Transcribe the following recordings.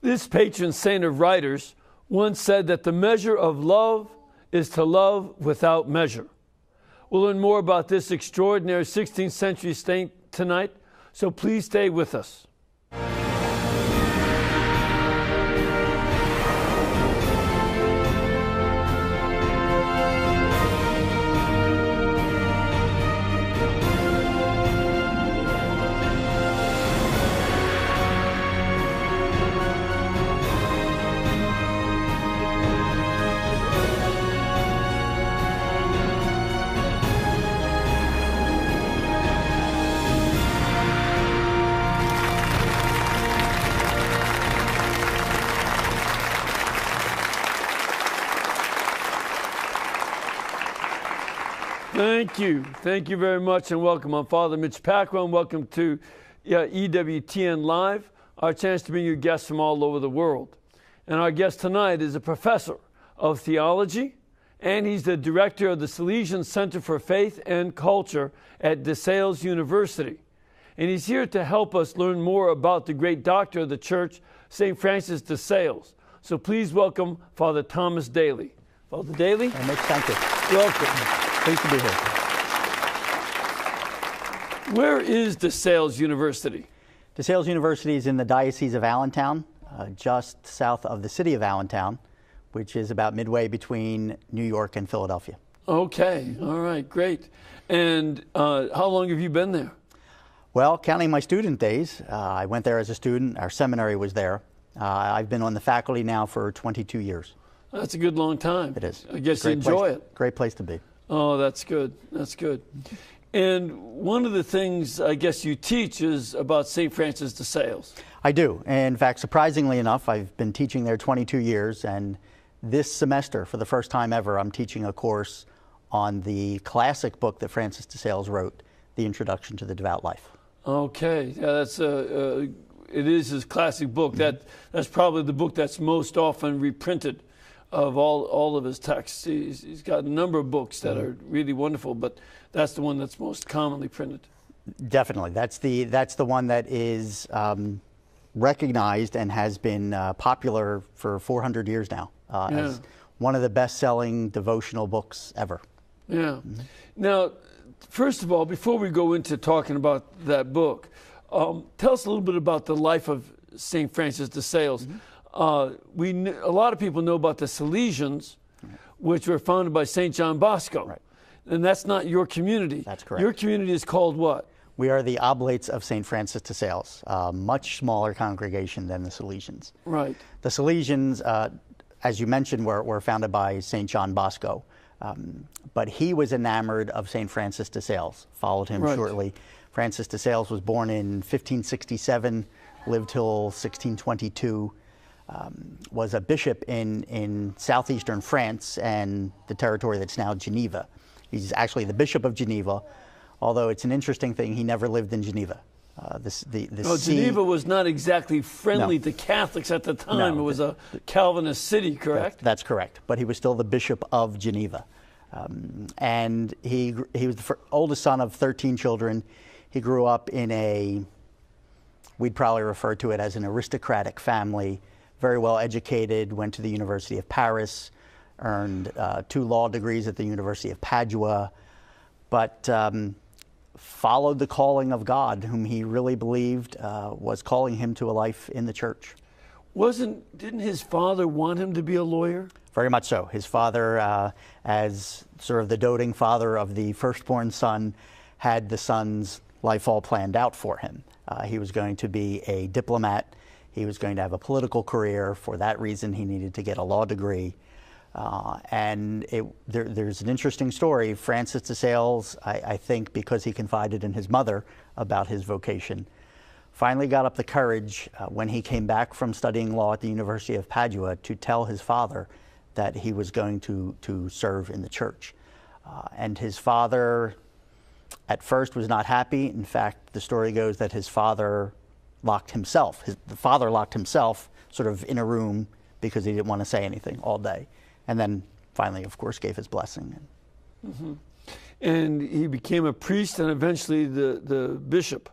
This patron saint of writers once said that the measure of love is to love without measure. We'll learn more about this extraordinary 16th century saint tonight, so please stay with us. Thank you very much, and welcome. I'm Father Mitch Pacwa, and welcome to EWTN Live, our chance to bring you guests from all over the world. And our guest tonight is a professor of theology, and he's the director of the Salesian Center for Faith and Culture at DeSales University. And he's here to help us learn more about the great doctor of the church, St. Francis de Sales. So please welcome Father Thomas Daly. Father Daly? Mitch, thank you. Welcome. Pleased to be here. Where is DeSales University? DeSales University is in the Diocese of Allentown, just south of the city of Allentown, which is about midway between New York and Philadelphia. Okay, all right, great. And how long have you been there? Well, counting my student days, I went there as a student. Our seminary was there. I've been on the faculty now for 22 years. That's a good long time. It is. I guess you enjoy it. Great place to be. Oh, that's good. That's good. And one of the things I guess you teach is about St. Francis de Sales. I do. In fact, surprisingly enough, I've been teaching there 22 years, and this semester, for the first time ever, I'm teaching a course on the classic book that Francis de Sales wrote, The Introduction to the Devout Life. Okay. Yeah, that's it is his classic book. That's probably the book that's most often reprinted of all of his texts. He's got a number of books that are really wonderful, but that's the one that's most commonly printed. Definitely. That's the one that is recognized and has been popular for 400 years now as one of the best-selling devotional books ever. Yeah. Now, first of all, before we go into talking about that book, tell us a little bit about the life of St. Francis de Sales. A lot of people know about the Salesians, which were founded by St. John Bosco. Right. And that's not your community. That's correct. Your community is called what? We are the Oblates of St. Francis de Sales, a much smaller congregation than the Salesians. Right. The Salesians, as you mentioned, were founded by St. John Bosco. But he was enamored of St. Francis de Sales, followed him shortly. Francis de Sales was born in 1567, lived till 1622. Was a bishop in southeastern France and the territory that's now Geneva. He's actually the Bishop of Geneva, although it's an interesting thing, he never lived in Geneva. Geneva was not exactly friendly to Catholics at the time. It was a Calvinist city, correct? That's correct, but he was still the Bishop of Geneva. And he was the oldest son of 13 children. He grew up in we'd probably refer to it as an aristocratic family, very well educated, went to the University of Paris, earned 2 law degrees at the University of Padua, but followed the calling of God, whom he really believed was calling him to a life in the church. Didn't his father want him to be a lawyer? Very much so. His father, as sort of the doting father of the firstborn son, had the son's life all planned out for him. He was going to be a diplomat. He was going to have a political career. For that reason, he needed to get a law degree. There's an interesting story. Francis de Sales, I think because he confided in his mother about his vocation, finally got up the courage when he came back from studying law at the University of Padua to tell his father that he was going to serve in the church. And his father at first was not happy. In fact, the story goes that his father locked himself. The father locked himself sort of in a room because he didn't want to say anything all day. And then finally, of course, gave his blessing. Mm-hmm. And he became a priest and eventually the bishop.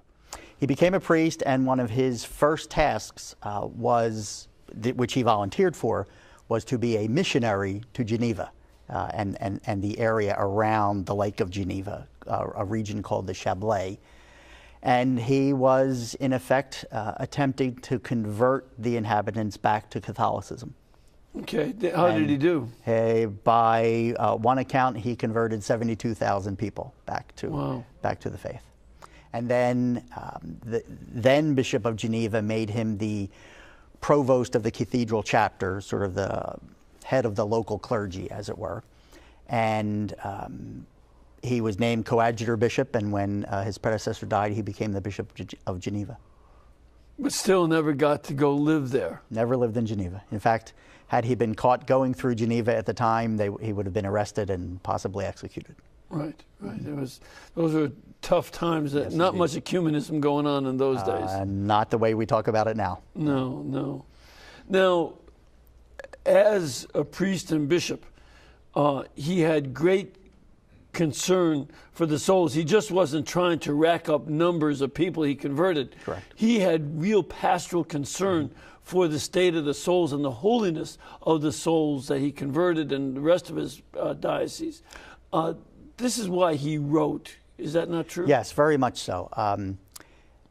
He became a priest, and one of his first tasks was which he volunteered for, was to be a missionary to Geneva and the area around the Lake of Geneva, a region called the Chablais. And he was, in effect, attempting to convert the inhabitants back to Catholicism. Okay, how did he do? By one account, he converted 72,000 people back to the faith. And then the then Bishop of Geneva made him the provost of the cathedral chapter, sort of the head of the local clergy, as it were. And he was named coadjutor bishop, and when his predecessor died, he became the Bishop of Geneva. But still never got to go live there. Never lived in Geneva. In fact, had he been caught going through Geneva at the time, he would have been arrested and possibly executed. Right, right. Those were tough times. Yes, not much ecumenism going on in those days. Not the way we talk about it now. No, no. Now, as a priest and bishop, he had great concern for the souls. He just wasn't trying to rack up numbers of people he converted. Correct. He had real pastoral concern for the state of the souls and the holiness of the souls that he converted and the rest of his diocese. This is why he wrote. Is that not true? Yes, very much so.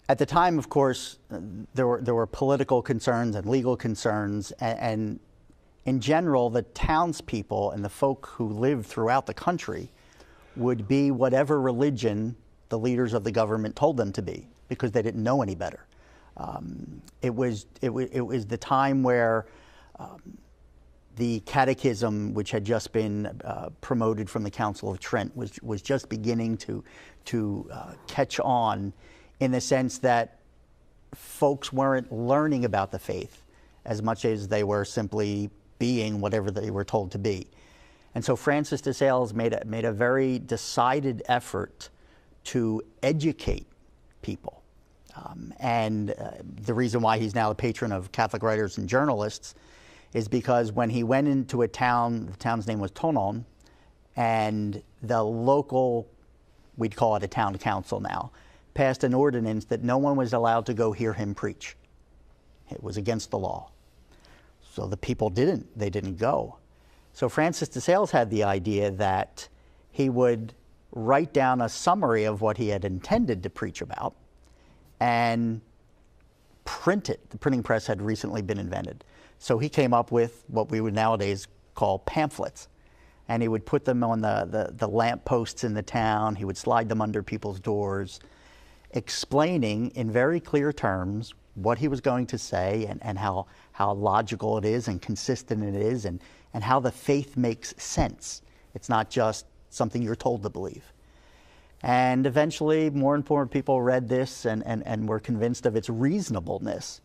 At the time, of course, there were political concerns and legal concerns, and in general, the townspeople and the folk who lived throughout the country would be whatever religion the leaders of the government told them to be, because they didn't know any better. It was the time where the catechism, which had just been promoted from the Council of Trent, was just beginning to catch on, in the sense that folks weren't learning about the faith as much as they were simply being whatever they were told to be. And so Francis de Sales made a very decided effort to educate people. And the reason why he's now the patron of Catholic writers and journalists is because when he went into a town, the town's name was Thonon, and the local, we'd call it a town council now, passed an ordinance that no one was allowed to go hear him preach. It was against the law. So the people they didn't go. So Francis de Sales had the idea that he would write down a summary of what he had intended to preach about and print it. The printing press had recently been invented. So he came up with what we would nowadays call pamphlets. And he would put them on the lamp posts in the town. He would slide them under people's doors, explaining in very clear terms what he was going to say and how logical it is and consistent it is, and how the faith makes sense. It's not just something you're told to believe. And eventually, more and more people read this and were convinced of its reasonableness.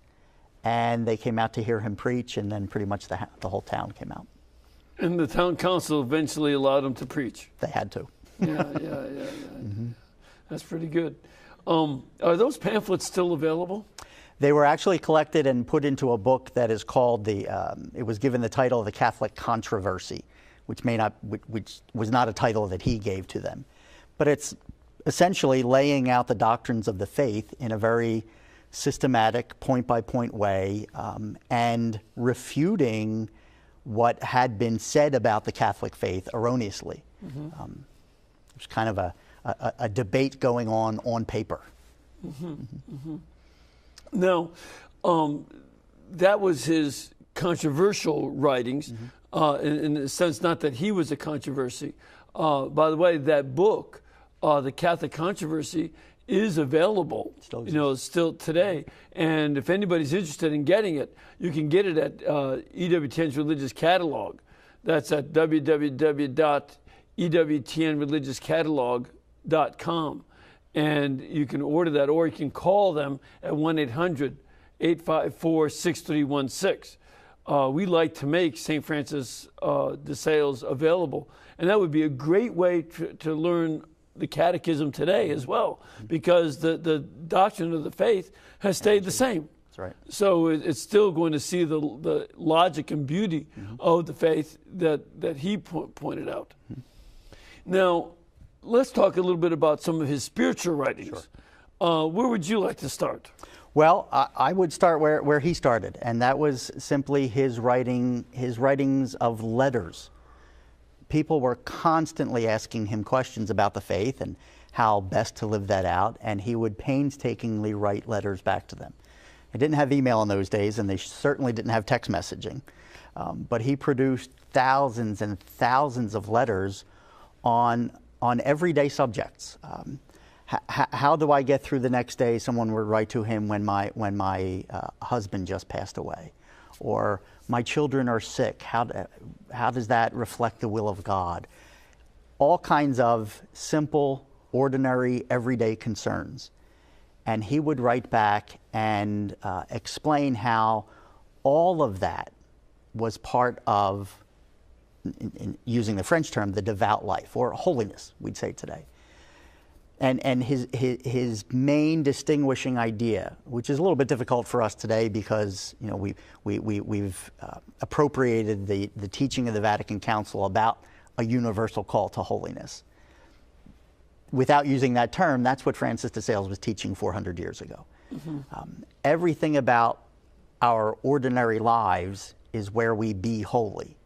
And they came out to hear him preach, and then pretty much the whole town came out. And the town council eventually allowed him to preach. They had to. Yeah. Mm-hmm. That's pretty good. Are those pamphlets still available? They were actually collected and put into a book that is called it was given the title of the Catholic Controversy, which was not a title that he gave to them. But it's essentially laying out the doctrines of the faith in a very systematic, point-by-point way, and refuting what had been said about the Catholic faith erroneously. Mm-hmm. It was kind of a debate going on paper. Mm-hmm. Mm-hmm. Now, that was his controversial writings, in the sense not that he was a controversy. By the way, that book, The Catholic Controversy, is available, still today. And if anybody's interested in getting it, you can get it at EWTN's Religious Catalog. That's at www.ewtnreligiouscatalog.com. And you can order that, or you can call them at 1-800-854-6316. We like to make St. Francis de Sales available. And that would be a great way to learn the catechism today as well, because the doctrine of the faith has stayed the same. That's right. So it's still going to see the logic and beauty of the faith that he pointed out. Now, let's talk a little bit about some of his spiritual writings. Sure. Where would you like to start? Well, I would start where he started, and that was simply his writings of letters. People were constantly asking him questions about the faith and how best to live that out, and he would painstakingly write letters back to them. They didn't have email in those days, and they certainly didn't have text messaging, but he produced thousands and thousands of letters on everyday subjects. How do I get through the next day? Someone would write to him when my husband just passed away, or my children are sick. How does that reflect the will of God? All kinds of simple, ordinary, everyday concerns. And he would write back and explain how all of that was part of, in using the French term, the devout life, or holiness, we'd say today. And his main distinguishing idea, which is a little bit difficult for us today because we've appropriated the teaching of the Vatican Council about a universal call to holiness. Without using that term, that's what Francis de Sales was teaching 400 years ago. Mm-hmm. Everything about our ordinary lives is where we be holy.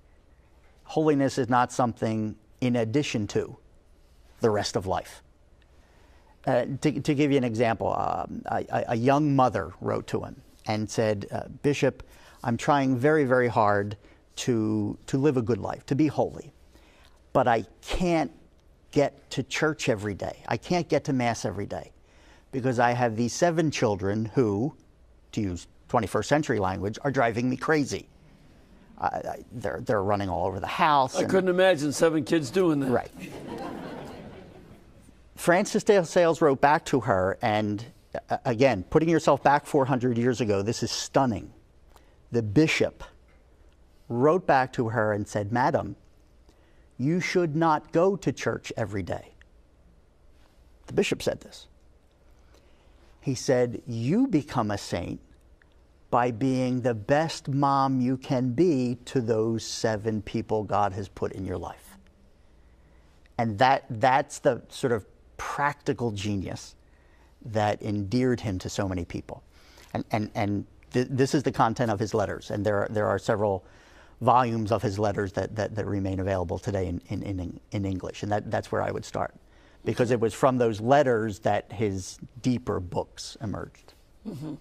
Holiness is not something in addition to the rest of life. To give you an example, a young mother wrote to him and said, Bishop, I'm trying very, very hard to live a good life, to be holy, but I can't get to church every day. I can't get to Mass every day because I have these 7 children who, to use 21st century language, are driving me crazy. They're running all over the house. I couldn't imagine 7 kids doing that. Right. Francis de Sales wrote back to her, and again, putting yourself back 400 years ago, this is stunning. The bishop wrote back to her and said, Madam, you should not go to church every day. The bishop said this. He said, you become a saint by being the best mom you can be to those 7 people God has put in your life. And that's the sort of practical genius that endeared him to so many people. And this is the content of his letters, and there are several volumes of his letters that remain available today in English, and that's where I would start, because it was from those letters that his deeper books emerged. Mm-hmm.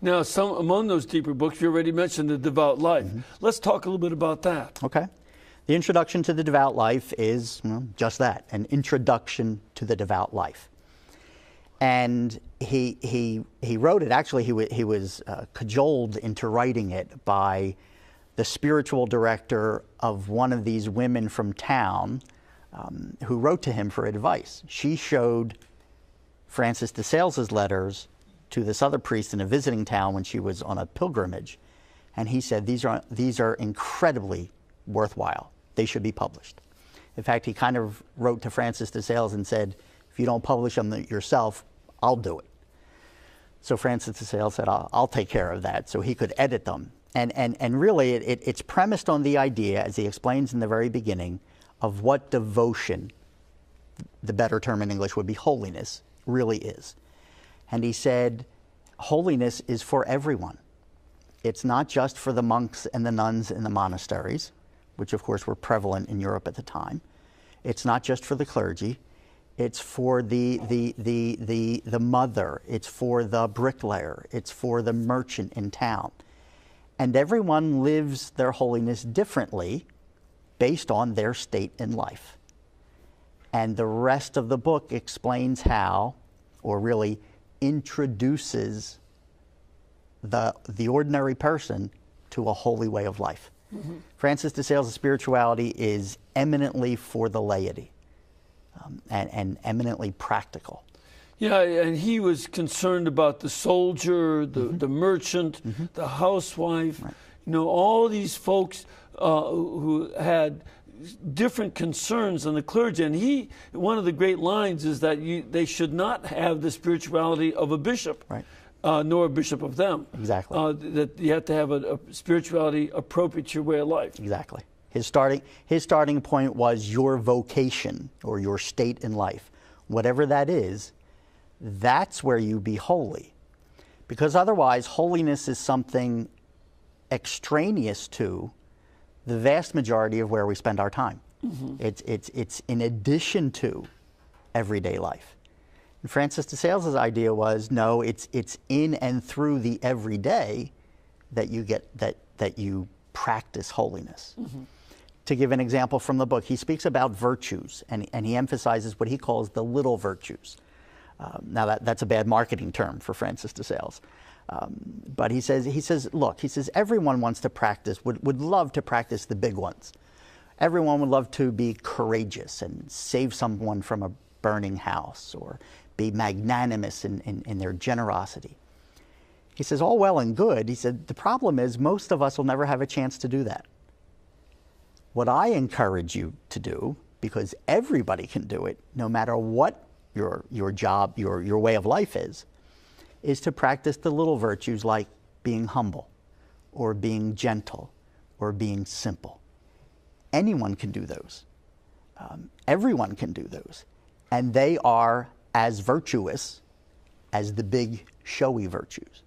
Now, among those deeper books, you already mentioned The Devout Life. Mm-hmm. Let's talk a little bit about that. Okay. The introduction to the devout life is just that, an introduction to the devout life. And he wrote it, actually he was cajoled into writing it by the spiritual director of one of these women from town who wrote to him for advice. She showed Francis de Sales's letters to this other priest in a visiting town when she was on a pilgrimage. And he said, these are incredibly worthwhile. They should be published. In fact, he kind of wrote to Francis de Sales and said, if you don't publish them yourself, I'll do it. So Francis de Sales said, I'll take care of that, so he could edit them. And really, it's premised on the idea, as he explains in the very beginning, of what devotion, the better term in English would be holiness, really is. And he said, holiness is for everyone. It's not just for the monks and the nuns in the monasteries, which of course were prevalent in Europe at the time. It's not just for the clergy. It's for the mother. It's for the bricklayer. It's for the merchant in town. And everyone lives their holiness differently based on their state in life. And the rest of the book explains how, or really introduces the ordinary person to a holy way of life. Mm-hmm. Francis de Sales' spirituality is eminently for the laity and eminently practical. Yeah, and he was concerned about the soldier, the merchant, the housewife, right. All these folks who had different concerns than the clergy. And one of the great lines is that they should not have the spirituality of a bishop, right. Nor a bishop of them. Exactly. That you have to have a spirituality appropriate to your way of life. Exactly. His starting point was your vocation or your state in life. Whatever that is, that's where you be holy. Because otherwise, holiness is something extraneous to the vast majority of where we spend our time. It's in addition to everyday life. And Francis de Sales's idea was, no, it's in and through the everyday that you get that you practice holiness. To give an example from the book, he speaks about virtues, and he emphasizes what he calls the little virtues. Now that's a bad marketing term for Francis de Sales. But he says, look, everyone wants to practice, would love to practice the big ones. Everyone would love to be courageous and save someone from a burning house, or be magnanimous in their generosity. He says, all well and good. He said, the problem is most of us will never have a chance to do that. What I encourage you to do, because everybody can do it, no matter what your job, your way of life is to practice the little virtues like being humble, or being gentle, or being simple. Anyone can do those. Everyone can do those. And they are as virtuous as the big showy virtues.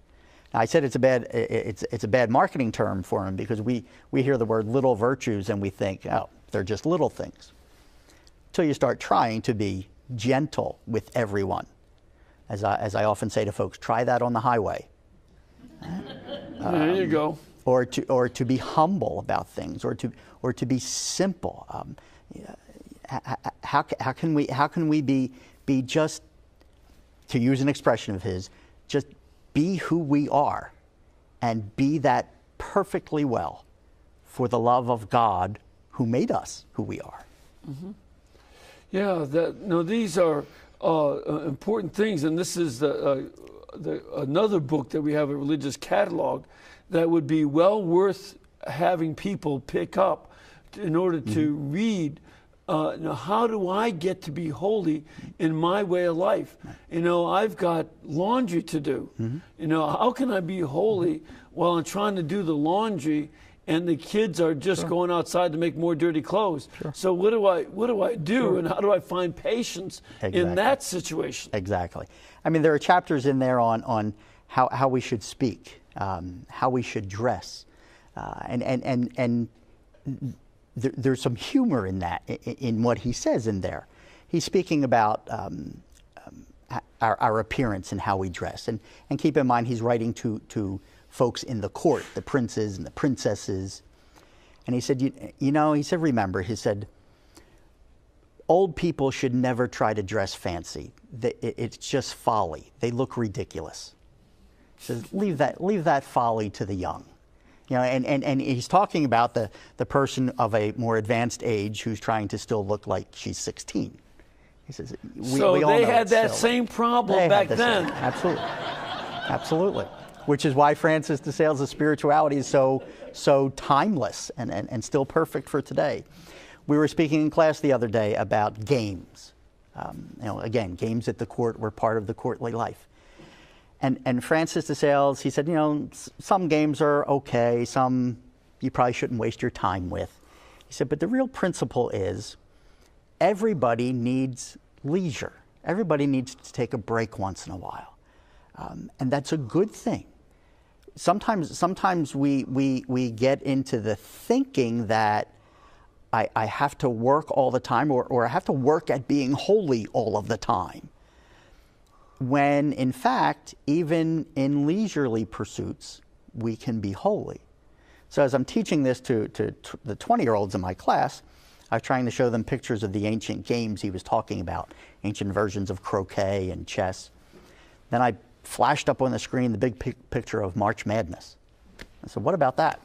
Now, I said it's a bad marketing term for him, because we hear the word little virtues and we think, oh, they're just little things. Until you start trying to be gentle with everyone. As I often say to folks, try that on the highway. There you go. Or to be humble about things, or to be simple. How can we be just, to use an expression of his, just be who we are, and be that perfectly well for the love of God who made us who we are. Yeah, these are important things, and this is another book that we have, a religious catalog, that would be well worth having people pick up in order to read. How do I get to be holy in my way of life? I've got laundry to do. How can I be holy while I'm trying to do the laundry and the kids are just going outside to make more dirty clothes? So what do I do, and how do I find patience in that situation? Exactly. I mean, there are chapters in there on how we should speak, how we should dress, and there's some humor in that, in what he says in there. He's speaking about our appearance and how we dress. And keep in mind, he's writing to folks in the court, the princes and the princesses. And he said, remember, he said, old people should never try to dress fancy. It's just folly. They look ridiculous. He says, leave that folly to the young. And he's talking about the person of a more advanced age who's trying to still look like she's 16. He says, we all they know had that silly. same problem back then. Absolutely. Which is why Francis de Sales' spirituality is so timeless and still perfect for today. We were speaking in class the other day about games. Again, games at the court were part of the courtly life. And Francis de Sales, he said, some games are okay, some you probably shouldn't waste your time with. He said, but the real principle is everybody needs leisure. Everybody needs to take a break once in a while. And that's a good thing. Sometimes we get into the thinking that I have to work all the time, or I have to work at being holy all of the time. When, in fact, even in leisurely pursuits, we can be holy. So as I'm teaching this to the 20-year-olds in my class, I was trying to show them pictures of the ancient games he was talking about, ancient versions of croquet and chess. Then I flashed up on the screen the big picture of March Madness. I said, what about that?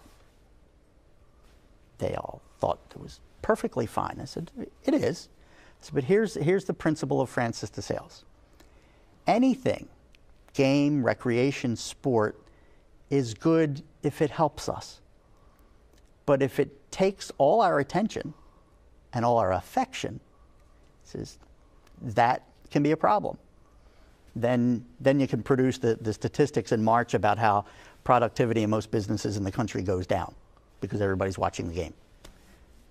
They all thought it was perfectly fine. I said, it is. I said, but here's the principle of Francis de Sales. Anything, game, recreation, sport, is good if it helps us. But if it takes all our attention and all our affection, says, that can be a problem. Then you can produce the statistics in March about how productivity in most businesses in the country goes down because everybody's watching the game.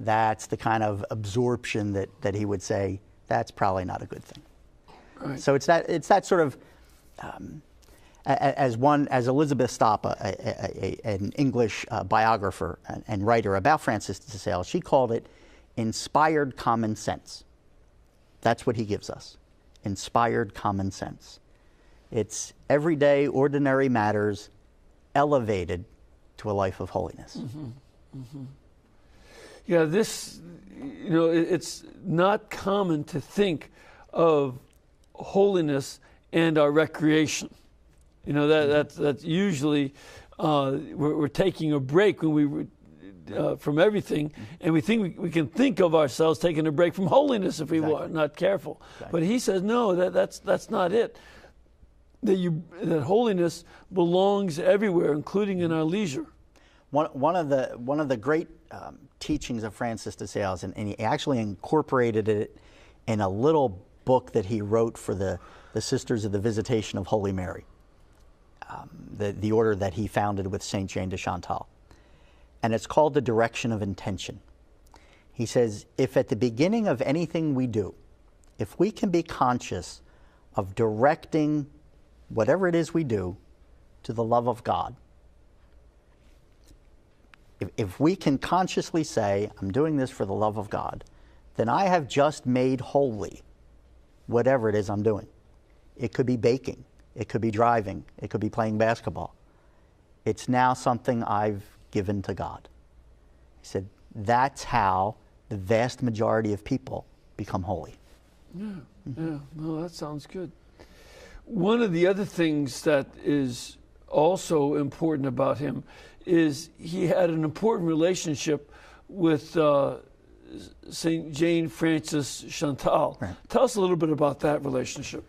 That's the kind of absorption that he would say, that's probably not a good thing. Right. So it's that sort of, As Elizabeth Stopp, an English biographer and writer about Francis de Sales, she called it inspired common sense. That's what he gives us, inspired common sense. It's everyday, ordinary matters elevated to a life of holiness. Mm-hmm. Mm-hmm. Yeah, this, it's not common to think of holiness and our recreation. That's usually we're taking a break when we from everything, and we think we can think of ourselves taking a break from holiness if we are not careful. Exactly. But he says no, that's not it. That holiness belongs everywhere, including in our leisure. One of the great teachings of Francis de Sales, and he actually incorporated it in a little book that he wrote for the Sisters of the Visitation of Holy Mary, the order that he founded with Saint Jane de Chantal. And it's called The Direction of Intention. He says, if at the beginning of anything we do, if we can be conscious of directing whatever it is we do to the love of God, if we can consciously say, I'm doing this for the love of God, then I have just made holy whatever it is I'm doing. It could be baking. It could be driving. It could be playing basketball. It's now something I've given to God. He said, that's how the vast majority of people become holy. Yeah, yeah. No, that sounds good. One of the other things that is also important about him is he had an important relationship with St. Jane Frances Chantal. Right. Tell us a little bit about that relationship.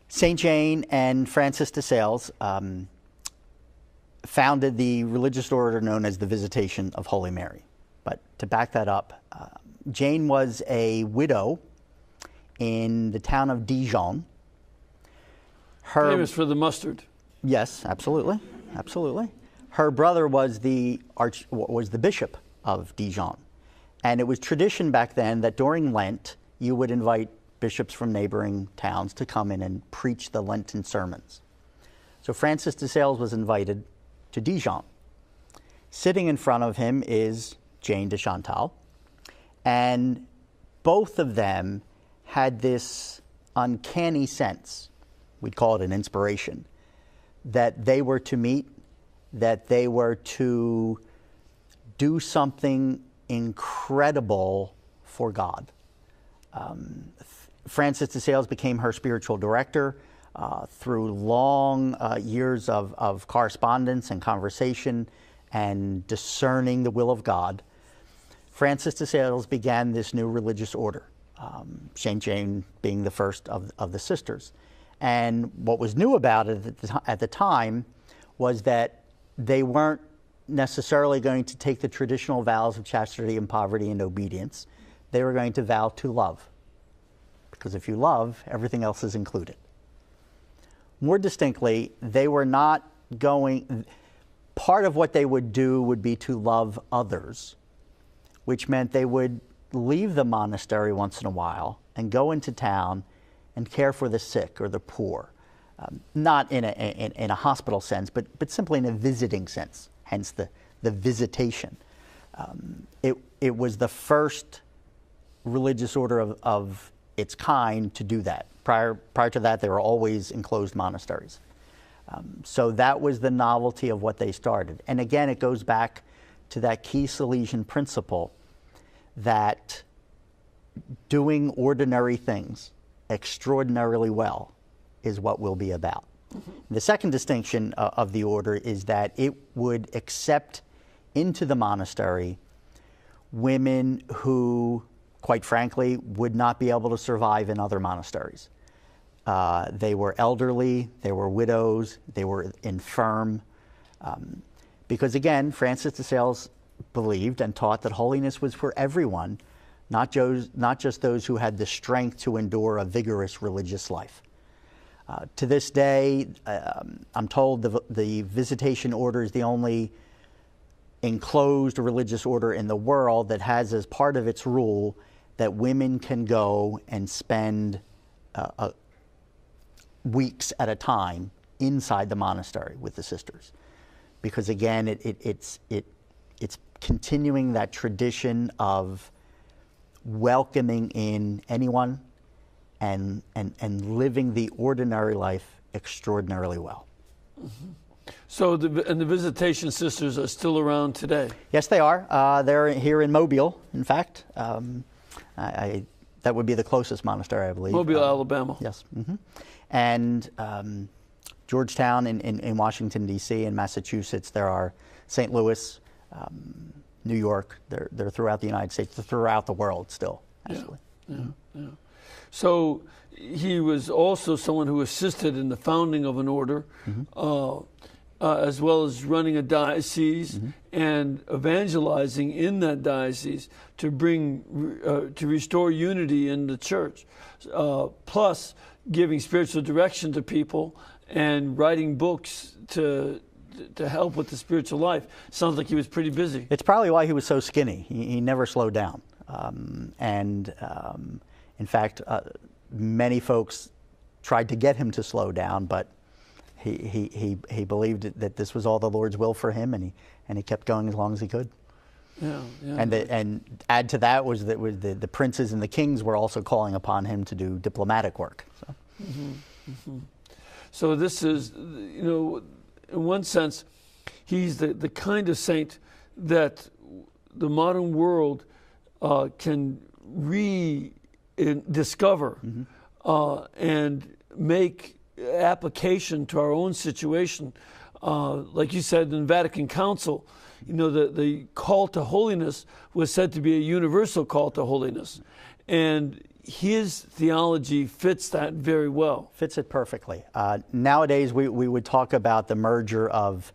St. Jane and Francis de Sales founded the religious order known as the Visitation of Holy Mary. But to back that up, Jane was a widow in the town of Dijon. Famous for the mustard. Yes, absolutely, absolutely. Her brother was the bishop of Dijon, and it was tradition back then that during Lent you would invite bishops from neighboring towns to come in and preach the Lenten sermons. So Francis de Sales was invited to Dijon. Sitting in front of him is Jane de Chantal, and both of them had this uncanny sense, we'd call it an inspiration, that they were to meet, that they were to do something incredible for God. Francis de Sales became her spiritual director through long years of correspondence and conversation and discerning the will of God. Francis de Sales began this new religious order, St. Jane being the first of the sisters. And what was new about it at the time was that they weren't necessarily going to take the traditional vows of chastity and poverty and obedience. They were going to vow to love. Because if you love, everything else is included. More distinctly, they were not going, part of what they would do would be to love others, which meant they would leave the monastery once in a while and go into town and care for the sick or the poor. Not in a hospital sense, but simply in a visiting sense, hence the visitation. It was the first religious order of its kind to do that. Prior to that, they were always enclosed monasteries. So that was the novelty of what they started. And again, it goes back to that key Salesian principle that doing ordinary things extraordinarily well is what we'll be about. Mm-hmm. The second distinction of the order is that it would accept into the monastery women who, quite frankly, would not be able to survive in other monasteries. They were elderly, they were widows, they were infirm. Because again, Francis de Sales believed and taught that holiness was for everyone, not just those who had the strength to endure a vigorous religious life. To this day, I'm told the Visitation Order is the only enclosed religious order in the world that has as part of its rule that women can go and spend weeks at a time inside the monastery with the sisters, because again, it's continuing that tradition of welcoming in anyone and living the ordinary life extraordinarily well. Mm-hmm. So the visitation sisters are still around today? Yes, they are. They're here in Mobile, in fact. That would be the closest monastery, I believe. Mobile, Alabama. Yes. Mm-hmm. And Georgetown in Washington, D.C., in Massachusetts. There are St. Louis, New York. They're throughout the United States, throughout the world still, actually. Yeah. So he was also someone who assisted in the founding of an order, as well as running a diocese and evangelizing in that diocese to to restore unity in the church, plus giving spiritual direction to people and writing books to help with the spiritual life. Sounds like he was pretty busy. It's probably why he was so skinny. He never slowed down. In fact, many folks tried to get him to slow down, but he believed that this was all the Lord's will for him, and he kept going as long as he could. Yeah. And add to that was that the princes and the kings were also calling upon him to do diplomatic work. So, so this is, in one sense, he's the kind of saint that the modern world can rediscover and make application to our own situation. Like you said in the Vatican Council, the call to holiness was said to be a universal call to holiness. And his theology fits that very well. Fits it perfectly. Nowadays, we would talk about the merger of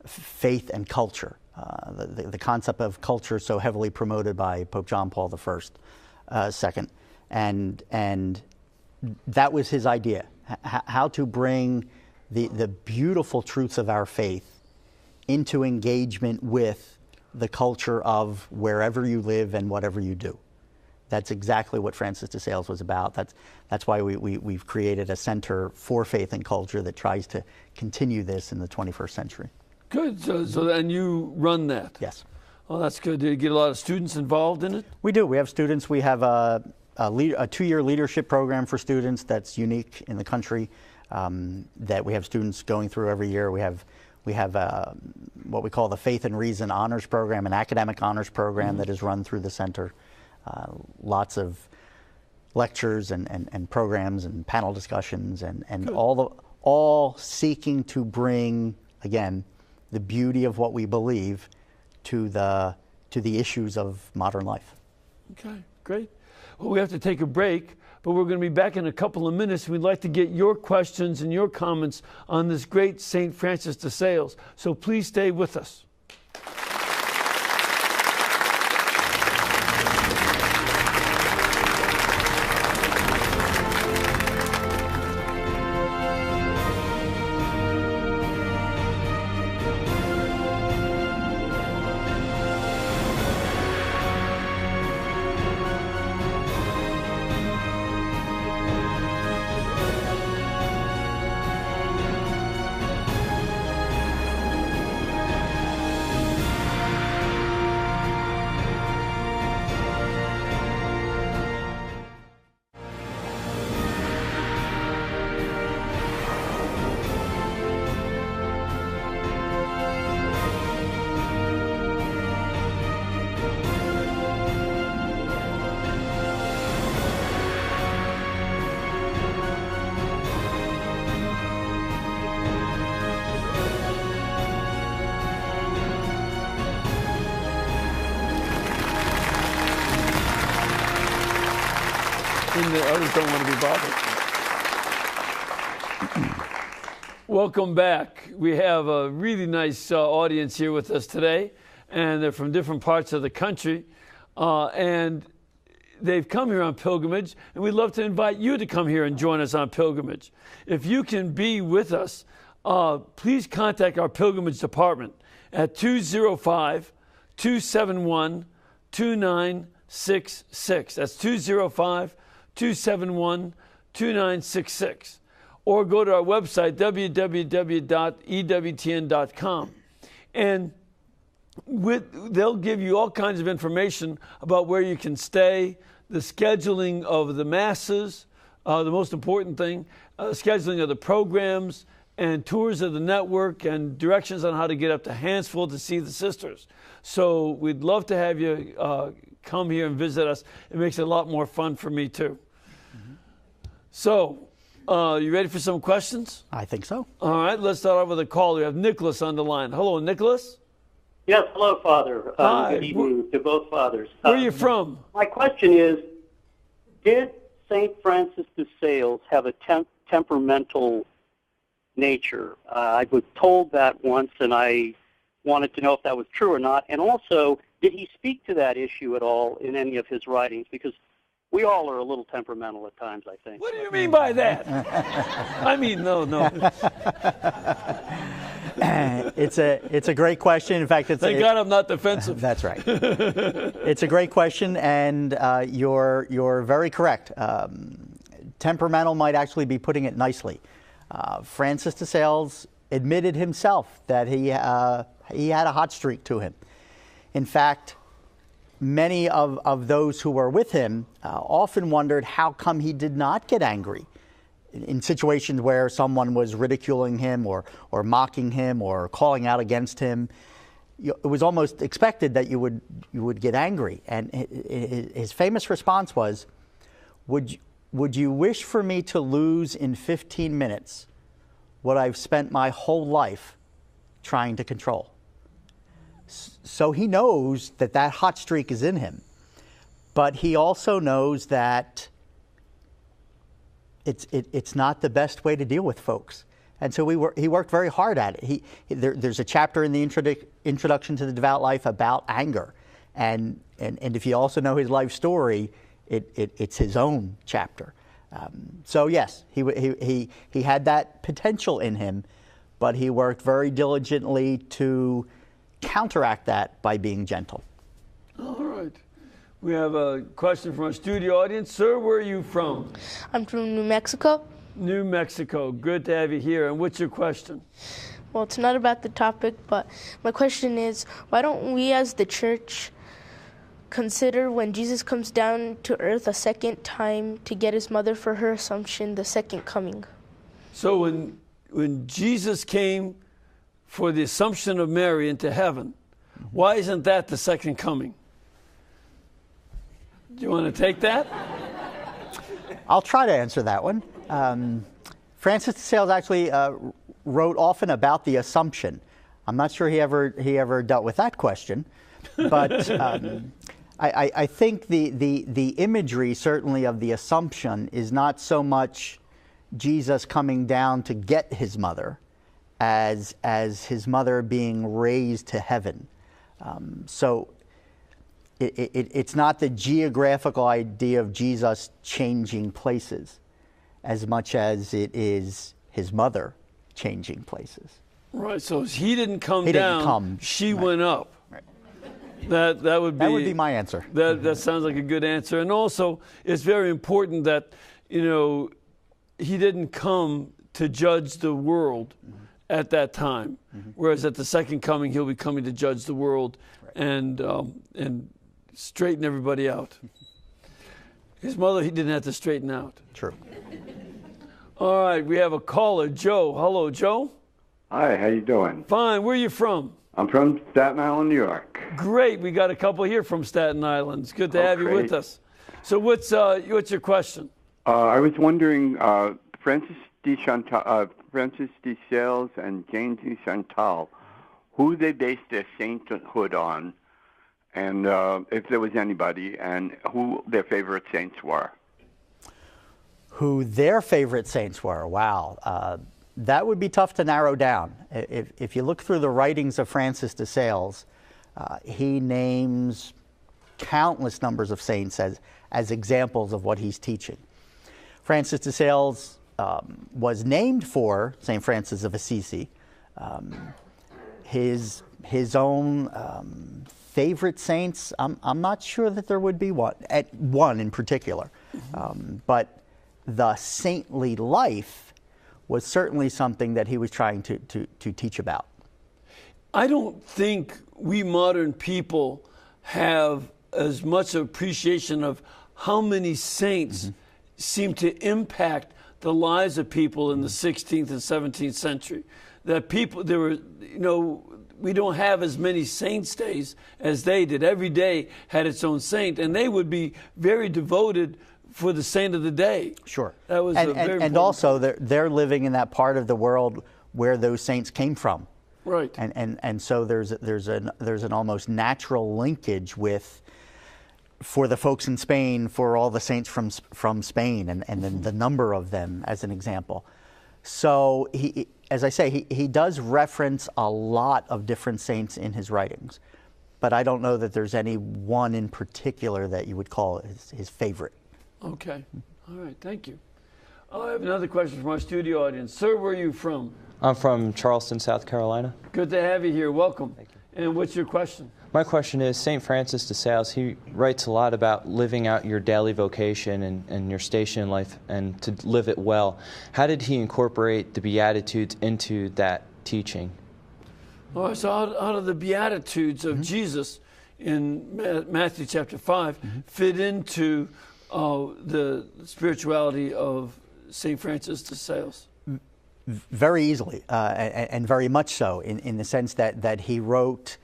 faith and culture. The concept of culture so heavily promoted by Pope John Paul II, and that was his idea, how to bring the beautiful truths of our faith into engagement with the culture of wherever you live and whatever you do. That's exactly what Francis de Sales was about. That's why we've created a center for faith and culture that tries to continue this in the 21st century. Good. So and you run that? Yes. Oh, that's good. Do you get a lot of students involved in it? We do. We have students. We have a 2-year leadership program for students that's unique in the country, that we have students going through every year. We have what we call the Faith and Reason Honors Program, an academic honors program that is run through the center. Lots of lectures and programs and panel discussions and all seeking to bring, again, the beauty of what we believe to the issues of modern life. Okay, great. Well, we have to take a break, but we're going to be back in a couple of minutes. We'd like to get your questions and your comments on this great St. Francis de Sales. So please stay with us. The others don't want to be bothered. Welcome back. We have a really nice audience here with us today, and they're from different parts of the country, and they've come here on pilgrimage, and we'd love to invite you to come here and join us on pilgrimage. If you can be with us, please contact our pilgrimage department at 205-271-2966. That's 205-271-2966. or go to our website, www.ewtn.com. And they'll give you all kinds of information about where you can stay, the scheduling of the masses, the most important thing, scheduling of the programs, and tours of the network, and directions on how to get up to Hansville to see the sisters. So we'd love to have you come here and visit us. It makes it a lot more fun for me, too. Mm-hmm. So, you ready for some questions? I think so. All right, let's start off with a call. We have Nicholas on the line. Hello, Nicholas. Yes, hello, Father. Hi. Good evening to both fathers. Where are you from? My question is, did St. Francis de Sales have a temperamental nature? I was told that once, and I wanted to know if that was true or not. And also, did he speak to that issue at all in any of his writings? Because we all are a little temperamental at times, I think. What do you mean by that? I mean, no. It's a great question. In fact, Thank God I'm not defensive. That's right. It's a great question, and you're very correct. Temperamental might actually be putting it nicely. Francis de Sales admitted himself that he had a hot streak to him. In fact, many of those who were with him often wondered how come he did not get angry in situations where someone was ridiculing him or mocking him or calling out against him. It was almost expected that you would get angry. And his famous response was, would you wish for me to lose in 15 minutes what I've spent my whole life trying to control? So he knows that hot streak is in him, but he also knows that it's not the best way to deal with folks. And so he worked very hard at it. There's a chapter in the introduction to the Devout Life about anger, and if you also know his life story, it's his own chapter. So yes, he had that potential in him, but he worked very diligently to counteract that by being gentle. All right. We have a question from our studio audience. Sir, where are you from? I'm from New Mexico. New Mexico. Good to have you here. And what's your question? Well, it's not about the topic, but my question is, why don't we as the church consider when Jesus comes down to earth a second time to get his mother for her Assumption, the second coming? So when Jesus came for the Assumption of Mary into heaven, why isn't that the second coming? Do you want to take that? I'll try to answer that one. Francis de Sales actually wrote often about the Assumption. I'm not sure he ever dealt with that question, but I think the imagery certainly of the Assumption is not so much Jesus coming down to get his mother as his mother being raised to heaven. So it's not the geographical idea of Jesus changing places as much as it is his mother changing places. Right, so he didn't come down, she right. went up. Right. That would be my answer. That sounds like a good answer. And also, it's very important that, he didn't come to judge the world at that time, whereas at the second coming, he'll be coming to judge the world and straighten everybody out. His mother, he didn't have to straighten out. True. All right, we have a caller, Joe. Hello, Joe. Hi, how you doing? Fine. Where are you from? I'm from Staten Island, New York. Great. We got a couple here from Staten Island. It's good to have you with us. So what's your question? I was wondering, Francis de Sales and Jane de Chantal, who they based their sainthood on, and if there was anybody, and who their favorite saints were. Who their favorite saints were? Wow. That would be tough to narrow down. If you look through the writings of Francis de Sales, he names countless numbers of saints as examples of what he's teaching. Francis de Sales was named for St. Francis of Assisi. His own favorite saints, I'm not sure that there would be one in particular. But the saintly life was certainly something that he was trying to teach about. I don't think we modern people have as much appreciation of how many saints seem to impact the lives of people in the 16th and 17th century. That people, there were, we don't have as many saints' days as they did. Every day had its own saint, and they would be very devoted for the saint of the day. Sure. That was and also they're living in that part of the world where those saints came from. Right. And so there's an almost natural linkage with, for the folks in Spain, for all the saints from Spain, and then the number of them as an example. So he, as I say, he does reference a lot of different saints in his writings, but I don't know that there's any one in particular that you would call his favorite. Okay. All right. Thank you. I have another question from our studio audience. Sir, where are you from? I'm from Charleston, South Carolina. Good to have you here. Welcome. Thank you. And what's your question? My question is, St. Francis de Sales, he writes a lot about living out your daily vocation and your station in life and to live it well. How did he incorporate the Beatitudes into that teaching? All right, so out of the Beatitudes of Jesus in Matthew chapter 5 fit into the spirituality of St. Francis de Sales? Very easily, and very much so, in the sense that he wrote.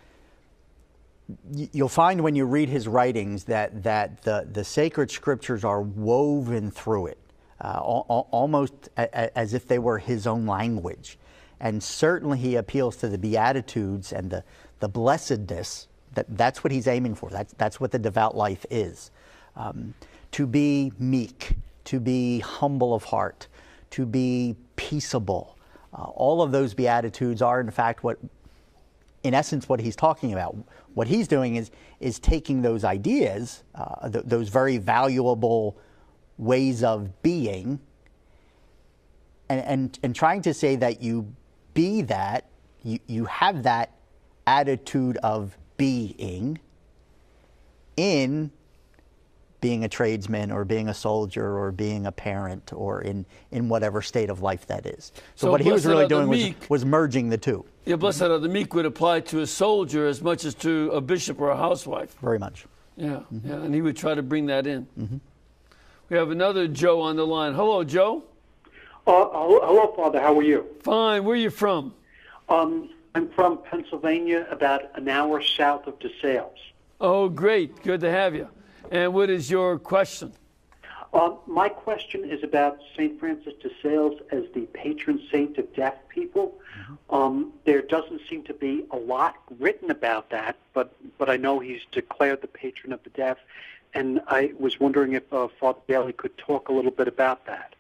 You'll find when you read his writings that the sacred scriptures are woven through it, almost as if they were his own language. And certainly he appeals to the Beatitudes and the blessedness. That's what he's aiming for. That's what the devout life is. To be meek, to be humble of heart, to be peaceable. All of those Beatitudes are, in fact, in essence, what he's talking about. What he's doing is taking those ideas, those very valuable ways of being, and trying to say that you be that, you have that attitude of being in being a tradesman or being a soldier or being a parent or in whatever state of life that is. So what he was really doing was merging the two. Yeah, blessed are the meek would apply to a soldier as much as to a bishop or a housewife. Very much. Yeah, yeah, and he would try to bring that in. We have another Joe on the line. Hello, Joe. Hello, Father. How are you? Fine. Where are you from? I'm from Pennsylvania, about an hour south of DeSales. Oh, great. Good to have you. And what is your question? My question is about St. Francis de Sales as the patron saint of deaf people. There doesn't seem to be a lot written about that, but I know he's declared the patron of the deaf, and I was wondering if Father Bailey could talk a little bit about that.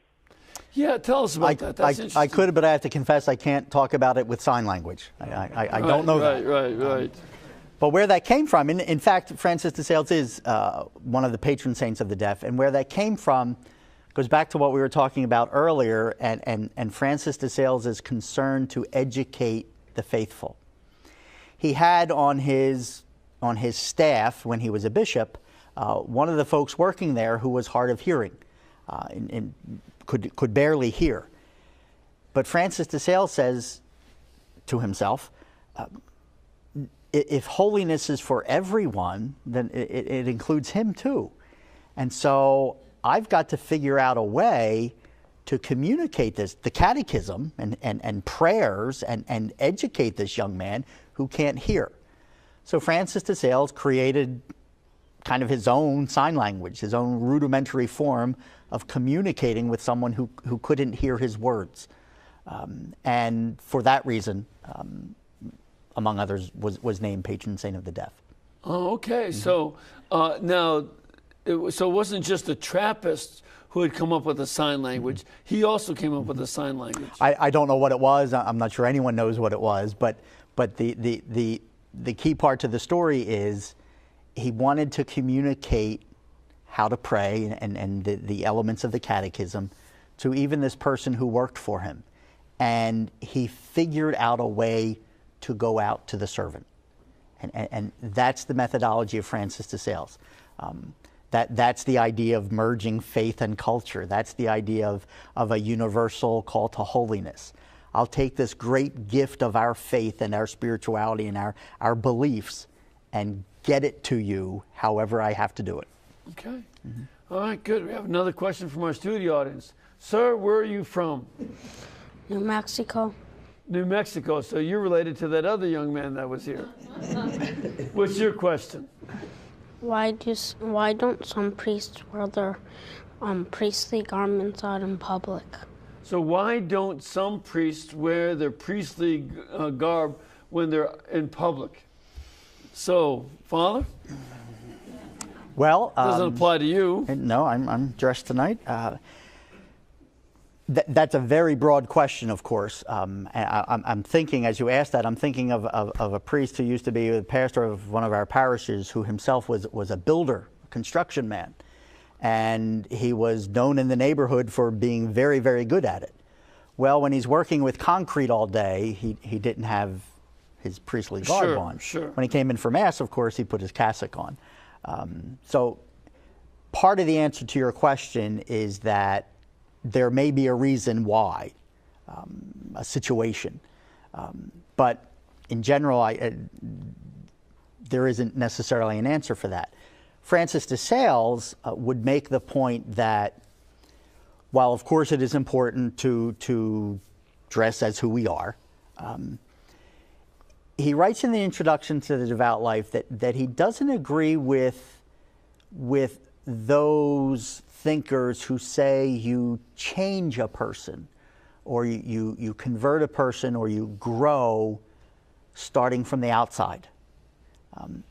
Yeah, tell us about that. That's interesting. I could, but I have to confess I can't talk about it with sign language. I don't know that. Right. But where that came from, in fact, Francis de Sales is one of the patron saints of the deaf, and where that came from goes back to what we were talking about earlier, and Francis de Sales is concerned to educate the faithful. He had on his staff, when he was a bishop, one of the folks working there who was hard of hearing and could barely hear. But Francis de Sales says to himself, if holiness is for everyone, then it includes him too. And so I've got to figure out a way to communicate this, the catechism and prayers, and educate this young man who can't hear. So Francis de Sales created kind of his own sign language, his own rudimentary form of communicating with someone who couldn't hear his words. And for that reason, among others, was named patron saint of the deaf. Oh, okay. So now, it wasn't just a Trappist who had come up with a sign language. He also came up with a sign language. I don't know what it was. I'm not sure anyone knows what it was. But the key part to the story is he wanted to communicate how to pray and the elements of the catechism to even this person who worked for him. And he figured out a way to go out to the servant. And that's the methodology of Francis de Sales. That's the idea of merging faith and culture. That's the idea of a universal call to holiness. I'll take this great gift of our faith and our spirituality and our beliefs and get it to you however I have to do it. Okay. All right, good. We have another question from our studio audience. Sir, where are you from? New Mexico. New Mexico. So you're related to that other young man that was here. What's your question? Why don't some priests wear their priestly garments out in public? So why don't some priests wear their priestly garb when they're in public? So, Father? Well, doesn't apply to you. No, I'm dressed tonight. That's a very broad question, of course. I'm thinking, as you asked that, I'm thinking of a priest who used to be the pastor of one of our parishes, who himself was a builder, construction man. And he was known in the neighborhood for being very, very good at it. Well, when he's working with concrete all day, he didn't have his priestly garb on. Sure. When he came in for Mass, of course, he put his cassock on. So part of the answer to your question is that there may be a reason why, a situation. But in general, there isn't necessarily an answer for that. Francis de Sales would make the point that while of course it is important to dress as who we are, he writes in the introduction to the Devout Life that he doesn't agree with those thinkers who say you change a person, or you convert a person, or you grow starting from the outside.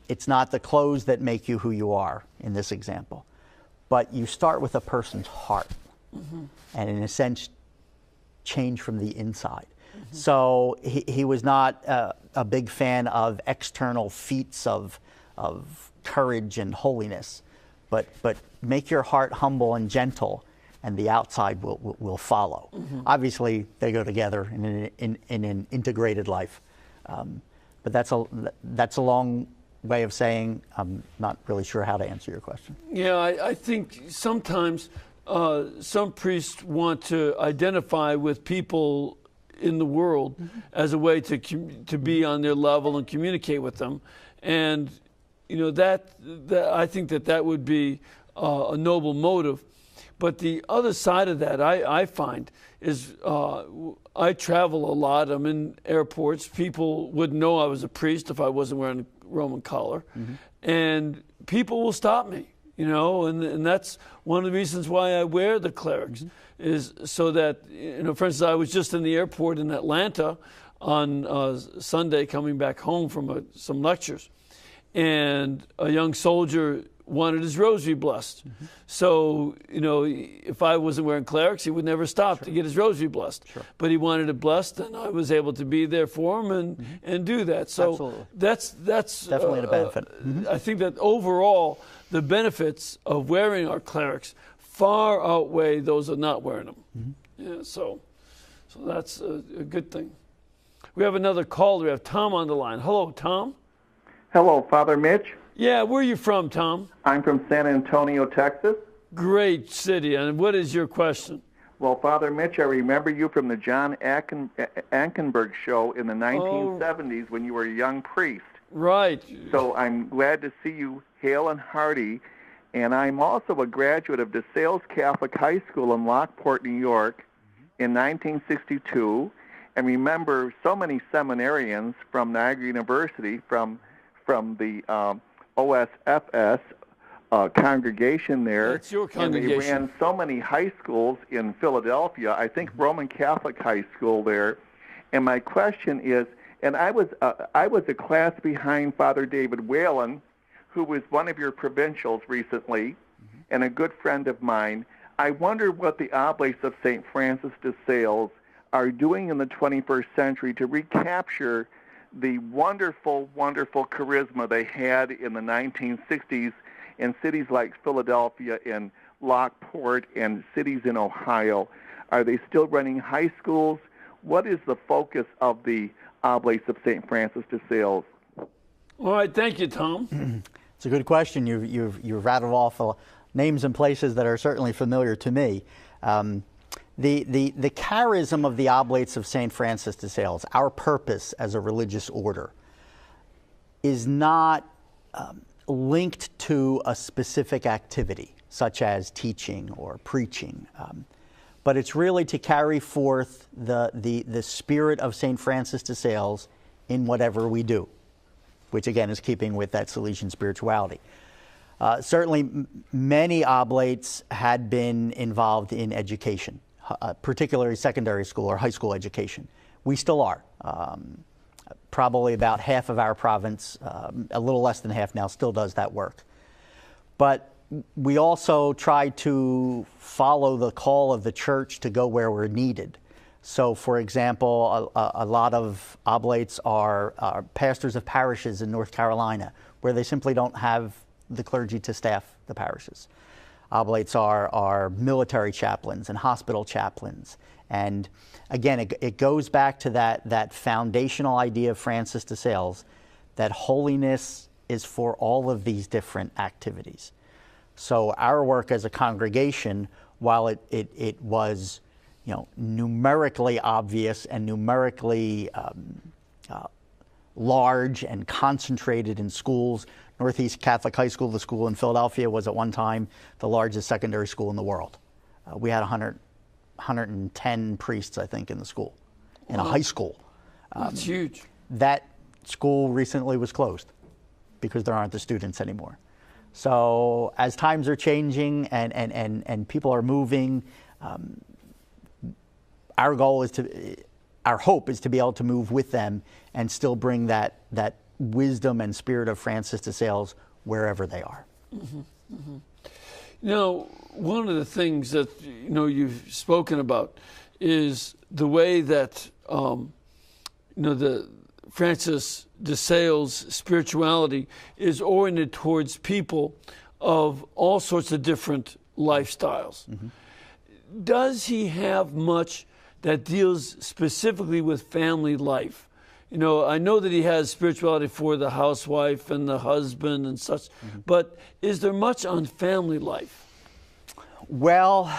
It's not the clothes that make you who you are in this example, but you start with a person's heart, and in a sense change from the inside. So he was not a big fan of external feats of courage and holiness, but make your heart humble and gentle, and the outside will follow. Obviously, they go together in an integrated life. But that's a long way of saying I'm not really sure how to answer your question. Yeah, I think sometimes some priests want to identify with people in the world as a way to be on their level and communicate with them, and that I think that would be a noble motive. But the other side of that, I find, is I travel a lot. I'm in airports. People wouldn't know I was a priest if I wasn't wearing a Roman collar. And people will stop me, and that's one of the reasons why I wear the clerics, is so that, for instance, I was just in the airport in Atlanta on Sunday coming back home from some lectures, and a young soldier wanted his rosary blessed. So, if I wasn't wearing clerics, he would never stop to get his rosary blessed. But he wanted it blessed, and I was able to be there for him and do that. So Absolutely. that's definitely a benefit. I think that overall, the benefits of wearing our clerics far outweigh those of not wearing them. Yeah, so that's a good thing. We have another caller. We have Tom on the line. Hello, Tom. Hello, Father Mitch. Yeah, where are you from, Tom? I'm from San Antonio, Texas. Great city. And what is your question? Well, Father Mitch, I remember you from the John Ankenberg show in the 1970s when you were a young priest. Right. So I'm glad to see you hale and hearty. And I'm also a graduate of DeSales Catholic High School in Lockport, New York in 1962. And remember so many seminarians from Niagara University, from the OSFS congregation there. That's your congregation. And they ran so many high schools in Philadelphia, I think Roman Catholic high school there. And my question is, and I was a class behind Father David Whalen, who was one of your provincials recently, and a good friend of mine. I wonder what the Oblates of St. Francis de Sales are doing in the 21st century to recapture the wonderful, wonderful charisma they had in the 1960s in cities like Philadelphia and Lockport and cities in Ohio. Are they still running high schools? What is the focus of the Oblates of St. Francis de Sales? All right, thank you, Tom. It's a good question. You've rattled off names and places that are certainly familiar to me. The charism of the Oblates of St. Francis de Sales, our purpose as a religious order, is not linked to a specific activity, such as teaching or preaching, but it's really to carry forth the spirit of St. Francis de Sales in whatever we do, which again is keeping with that Salesian spirituality. Certainly, many oblates had been involved in education, particularly secondary school or high school education. We still are. Probably about half of our province, a little less than half now, still does that work. But we also try to follow the call of the church to go where we're needed. So, for example, a lot of oblates are pastors of parishes in North Carolina, where they simply don't have the clergy to staff the parishes. Oblates are military chaplains and hospital chaplains. And again, it goes back to that foundational idea of Francis de Sales, that holiness is for all of these different activities. So our work as a congregation, while it was, numerically obvious and numerically large and concentrated in schools, Northeast Catholic High School, the school in Philadelphia, was at one time the largest secondary school in the world. We had 110 priests, I think, in the school, in a high school. That's huge. That school recently was closed because there aren't the students anymore. So as times are changing and people are moving, our hope is to be able to move with them and still bring that wisdom and spirit of Francis de Sales wherever they are. Mm-hmm. Mm-hmm. One of the things that you've spoken about is the way that the Francis de Sales spirituality is oriented towards people of all sorts of different lifestyles. Mm-hmm. Does he have much that deals specifically with family life? I know that he has spirituality for the housewife and the husband and such, mm-hmm. but is there much on family life? Well,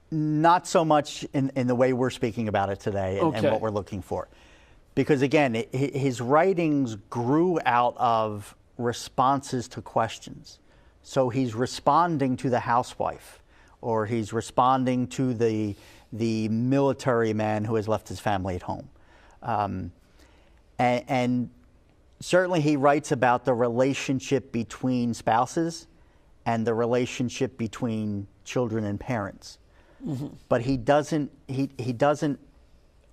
not so much in the way we're speaking about it today and what we're looking for. Because again, his writings grew out of responses to questions. So he's responding to the housewife, or he's responding to the military man who has left his family at home. And certainly he writes about the relationship between spouses and the relationship between children and parents. Mm-hmm. But he doesn't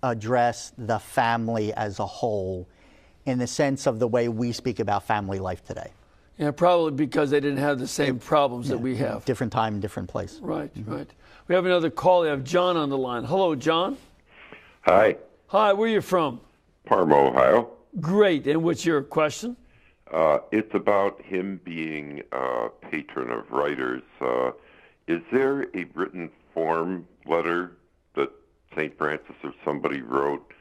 address the family as a whole in the sense of the way we speak about family life today. Yeah, probably because they didn't have the same problems that we have. Different time, different place. Right, mm-hmm. Right. We have another call. We have John on the line. Hello, John. Hi. Hi, where are you from? Parma, Ohio. Great. And what's your question? It's about him being a patron of writers. Is there a written form letter that St. Francis or somebody wrote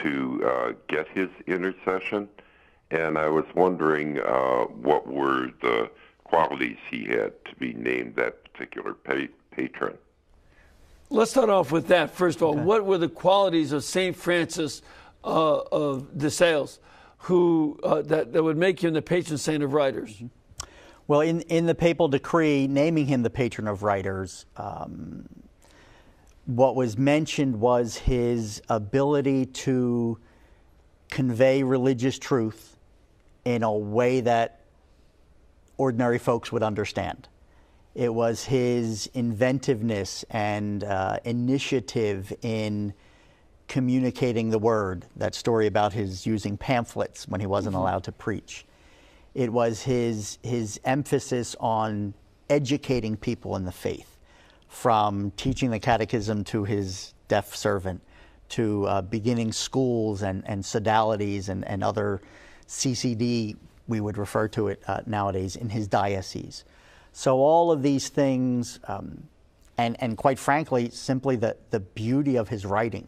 to get his intercession? And I was wondering what were the qualities he had to be named that particular patron. Let's start off with that. First of all, what were the qualities of St. Francis of de Sales who that would make him the patron saint of writers? Mm-hmm. Well, in the papal decree naming him the patron of writers, what was mentioned was his ability to convey religious truth in a way that ordinary folks would understand. It was his inventiveness and initiative in communicating the word, that story about his using pamphlets when he wasn't mm-hmm. allowed to preach. It was his emphasis on educating people in the faith, from teaching the catechism to his deaf servant, to beginning schools and sodalities and other CCD, we would refer to it nowadays, in his diocese. So all of these things, and quite frankly, simply the beauty of his writing.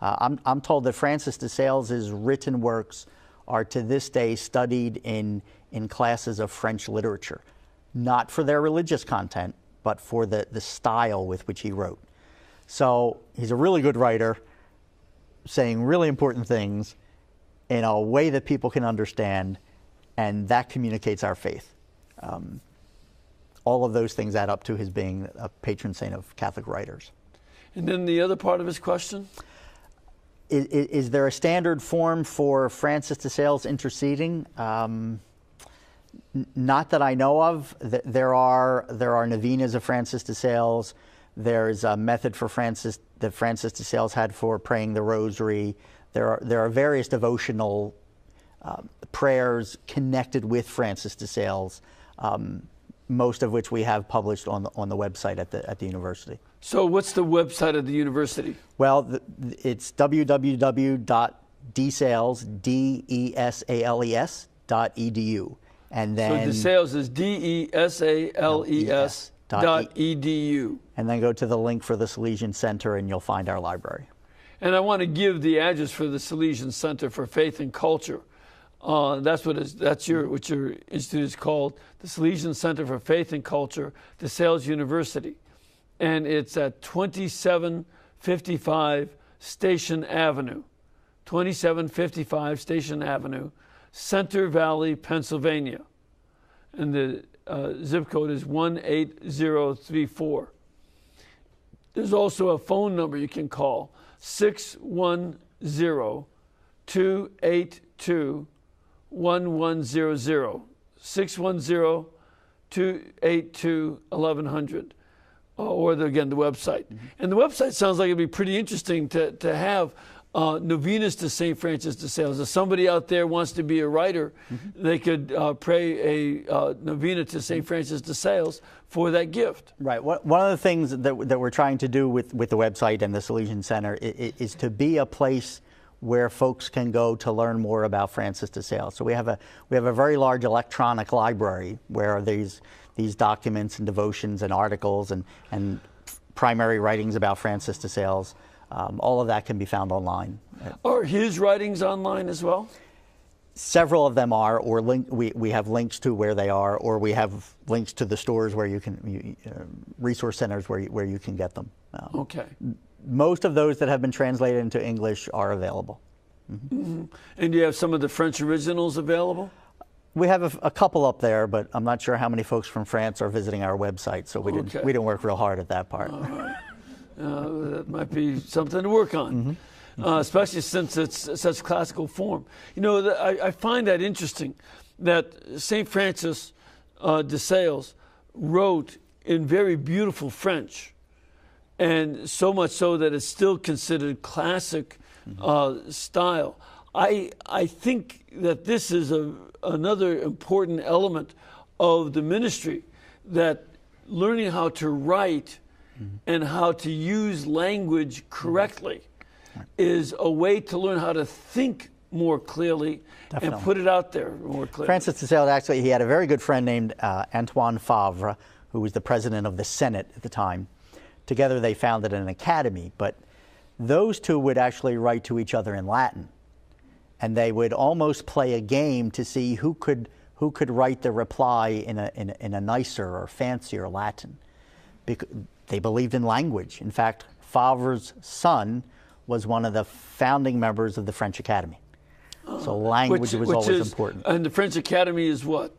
I'm told that Francis de Sales' written works are to this day studied in classes of French literature, not for their religious content, but for the style with which he wrote. So he's a really good writer, saying really important things in a way that people can understand, and that communicates our faith. All of those things add up to his being a patron saint of Catholic writers. And then the other part of his question? Is there a standard form for Francis de Sales interceding? Not that I know of. There are novenas of Francis de Sales. There's a method for that Francis de Sales had for praying the Rosary. There are various devotional prayers connected with Francis de Sales, most of which we have published on the website at the university. So what's the website of the university? Well, it's www.desales.edu. And then so DeSales is DESALES.edu. And then go to the link for the Salesian Center and you'll find our library. And I want to give the address for the Salesian Center for Faith and Culture. That's what your institute is called, the Salesian Center for Faith and Culture, DeSales University. And it's at 2755 Station Avenue. 2755 Station Avenue, Center Valley, Pennsylvania. And the zip code is 18034. There's also a phone number you can call, 610-282-1100. 610-282-1100. Or again, the website. Mm-hmm. And the website sounds like it'd be pretty interesting to have novenas to St. Francis de Sales. If somebody out there wants to be a writer, mm-hmm. they could pray a novena to St. Francis de Sales for that gift. Right. One of the things that we're trying to do with the website and the Salesian Center is to be a place where folks can go to learn more about Francis de Sales. So we have a very large electronic library where these documents and devotions and articles and primary writings about Francis de Sales, all of that can be found online. Are his writings online as well? Several of them are, or we have links to where they are, or we have links to the stores where you can, resource centers where you can get them. Okay. Most of those that have been translated into English are available. Mm-hmm. Mm-hmm. And do you have some of the French originals available? We have a couple up there, but I'm not sure how many folks from France are visiting our website, so we didn't work real hard at that part. All right. That might be something to work on, mm-hmm. Especially since it's such classical form. You know, I find that interesting that St. Francis de Sales wrote in very beautiful French, and so much so that it's still considered classic style. I think that this is another important element of the ministry, that learning how to write and how to use language correctly is a way to learn how to think more clearly and put it out there more clearly. Francis de Sales, actually, he had a very good friend named Antoine Favre, who was the president of the Senate at the time. Together they founded an academy, but those two would actually write to each other in Latin. And they would almost play a game to see who could write the reply in a nicer or fancier Latin. Because they believed in language. In fact, Favre's son was one of the founding members of the French Academy. So language was always important. And the French Academy is what?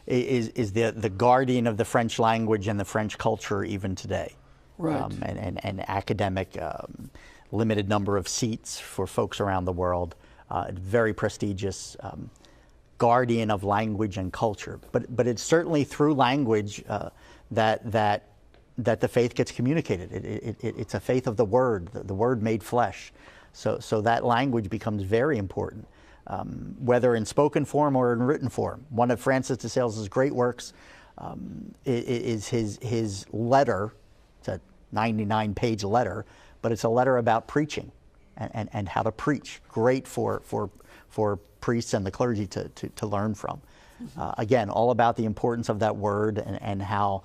Is the guardian of the French language and the French culture even today. Right. And academic, limited number of seats for folks around the world. Very prestigious guardian of language and culture. But it's certainly through language that the faith gets communicated. It's a faith of the Word made flesh. So that language becomes very important, whether in spoken form or in written form. One of Francis de Sales' great works is his letter. It's a 99-page letter, but it's a letter about preaching and how to preach. Great for priests and the clergy to learn from. Again, all about the importance of that word and how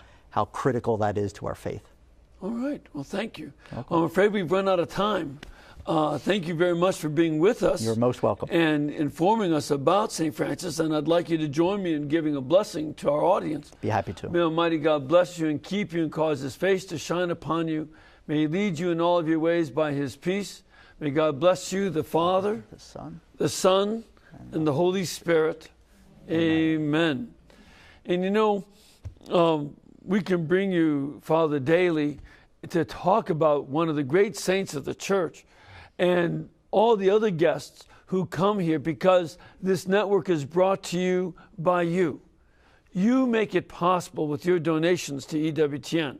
critical that is to our faith. All right. Well, thank you. Okay. I'm afraid we've run out of time. thank you very much for being with us. You're most welcome. And informing us about St. Francis. And I'd like you to join me in giving a blessing to our audience. Be happy to. May Almighty God bless you and keep you and cause His face to shine upon you. May He lead you in all of your ways by His peace. May God bless you, the Father, the Son, and the Holy Spirit. Amen. And you know, we can bring you, Father, daily to talk about one of the great saints of the church and all the other guests who come here, because this network is brought to you by you. You make it possible with your donations to EWTN.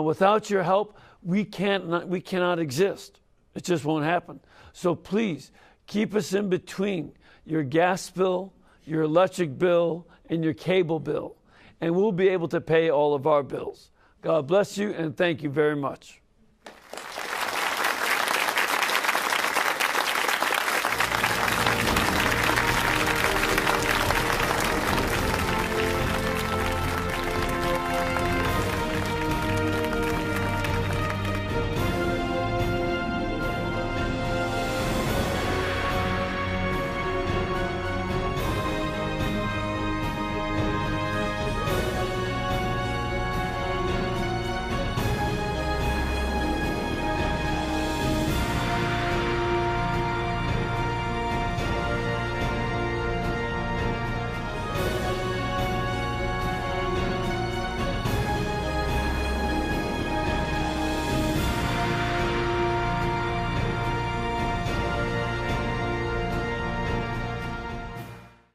Without your help, we cannot exist. It just won't happen. So please keep us in between your gas bill, your electric bill, and your cable bill, and we'll be able to pay all of our bills. God bless you, and thank you very much.